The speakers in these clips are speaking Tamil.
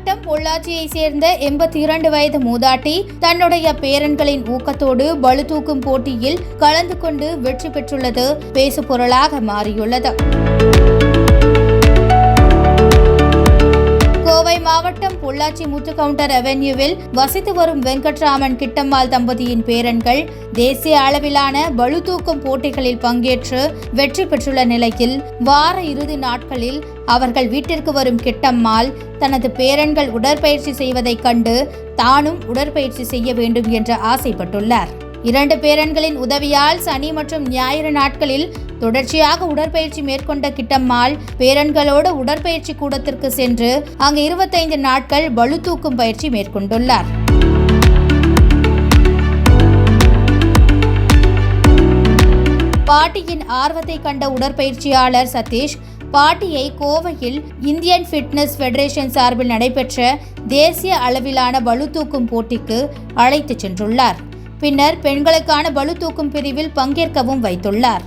மாவட்டம் பொள்ளாச்சியை சேர்ந்த 82 வயது மூதாட்டி தன்னுடைய பேரன்களின் ஊக்கத்தோடு பளு தூக்கும் போட்டியில் கலந்து கொண்டு வெற்றி பெற்றுள்ளது பேசுபொருளாக மாறியுள்ளது. கோவை மாவட்டம் பொள்ளாச்சி முத்துக்கவுண்டர் அவென்யூவில் வசித்து வரும் வெங்கட்ராமன் கிட்டம்மாள் தம்பதியின் பேரன்கள் தேசிய அளவிலான பளு தூக்கும் போட்டிகளில் பங்கேற்று வெற்றி பெற்றுள்ள நிலையில் வார இறுதி நாட்களில் அவர்கள் வீட்டிற்கு வரும் கிட்டம்மாள் தனது பேரன்கள் உடற்பயிற்சி செய்வதைக் கண்டு தானும் உடற்பயிற்சி செய்ய வேண்டும் என்று ஆசைப்பட்டுள்ளார். 2 பேரன்களின் உதவியால் சனி மற்றும் ஞாயிறு நாட்களில் தொடர்ச்சியாக உடற்பயிற்சி மேற்கொண்ட கிட்டம்மாள் பேரன்களோடு உடற்பயிற்சி கூடத்திற்கு சென்று அங்கு 25 நாட்கள் பளு தூக்கும் பயிற்சி மேற்கொண்டுள்ளார். பாட்டியின் ஆர்வத்தை கண்ட உடற்பயிற்சியாளர் சதீஷ் பாட்டியை கோவையில் இந்தியன் ஃபிட்னஸ் ஃபெடரேஷன் சார்பில் நடைபெற்ற தேசிய அளவிலான பளு தூக்கும் போட்டிக்கு அழைத்துச் சென்றுள்ளார். பின்னர் பெண்களுக்கான பளு தூக்கும் பிரிவில் பங்கேற்கவும் வைத்துள்ளார்.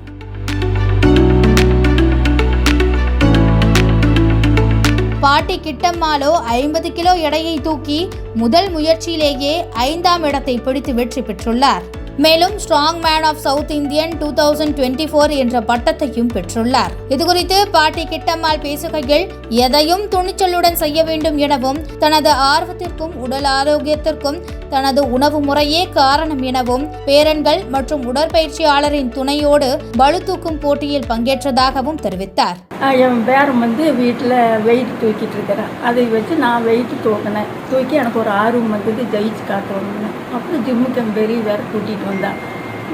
பாட்டி கிட்டம்மாளோ 50 கிலோ எடையை தூக்கி முதல் முயற்சியிலேயே 5ஆம் இடத்தை பிடித்து வெற்றி பெற்றுள்ளார். மேலும் strong man of south Indian 2024 என்ற பட்டத்தையும் பெற்றுள்ளார். இதுகுறித்து பாட்டி கிட்டம்மாள் பேசுகையில் எதையும் துணிச்சலுடன் செய்ய வேண்டும் எனவும் தனது ஆர்வத்திற்கும் உடல் ஆரோக்கியத்திற்கும் தனது உணவு முறையே காரணம் எனவும் பேரன்கள் மற்றும் உடற்பயிற்சியாளரின் துணையோடு பளு தூக்கும் போட்டியில் பங்கேற்றதாகவும் தெரிவித்தார். என் பேரன் வீட்டில் வெயிட் தூக்கிட்டு இருக்கிறேன். அதை வச்சு நான் வெயிட் தூக்கி எனக்கு ஒரு ஆர்வம் ஜெயிச்சு காட்டணும்னு அப்புறம் ஜிம்முக்கு பெரிய வேறு கூட்டிகிட்டு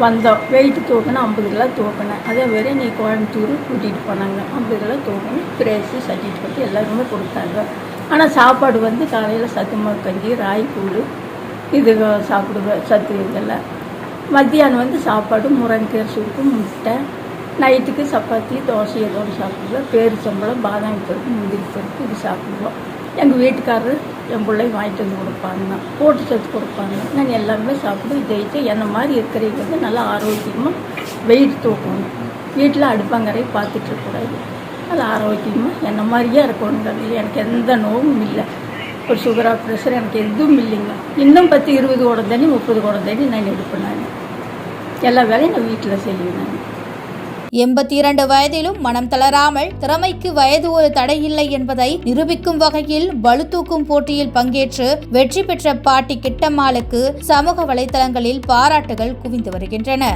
வந்தோம். வெயிட்டு தூக்கினேன், 50 கிலோ தூக்கினேன். அதே வேறு நீ கோயம்புத்தூர் கூட்டிகிட்டு போனாங்க. 50 கிலோ தூக்கினேன், ப்ரைஸு சர்டிஃபிகேட் எல்லாருமே கொடுத்தாங்க. ஆனால் சாப்பாடு காலையில் சத்துமாவு கஞ்சி ராய்க்கூழ் இது சாப்பிடுவேன், சத்து இதெல்லாம். மத்தியானம் சாப்பாடு முருங்கைக்கீரை சூப்பு, முட்டை, நைட்டுக்கு சப்பாத்தி தோசை ஏதோடு சாப்பிடுவோம். பேரிச்சம்பழம், பாதாம் பருப்பு, முந்திரி பருப்பு இது சாப்பிடுவோம். எங்கள் வீட்டுக்காரர் என் பிள்ளைங்க வாங்கிட்டு வந்து கொடுப்பாங்க, போட்டு சத்து கொடுப்பாங்க. நான் எல்லாருமே சாப்பிட்டு ஜெயிச்சு என்ன மாதிரி இருக்கிறவங்க நல்லா ஆரோக்கியமாக வெயிட் தூக்கணும். வீட்டில் அடுப்பாங்கரை பார்த்துட்டு இருக்கக்கூடாது, நல்லா ஆரோக்கியமாக என்ன மாதிரியே இருக்கணுங்கிறது. எனக்கு எந்த நோவும் இல்லை. ஒரு சுகரா ப்ரெஷர் எனக்கு எதுவும் இல்லைங்க. இன்னும் 10, 20 குடம் தண்ணி 30 குடம் தண்ணி நான் எடுப்பேன். நான் எல்லா வேலையும் நான் வீட்டில் செய்வேன். நான் 82 வயதிலும் மனம் தளராமல் திறமைக்கு வயது ஒரு தடையில்லை என்பதை நிரூபிக்கும் வகையில் பளு தூக்கும் போட்டியில் பங்கேற்று வெற்றி பெற்ற பாட்டி கிட்டம்மாளுக்கு சமூக வலைதளங்களில் பாராட்டுகள் குவிந்து வருகின்றன.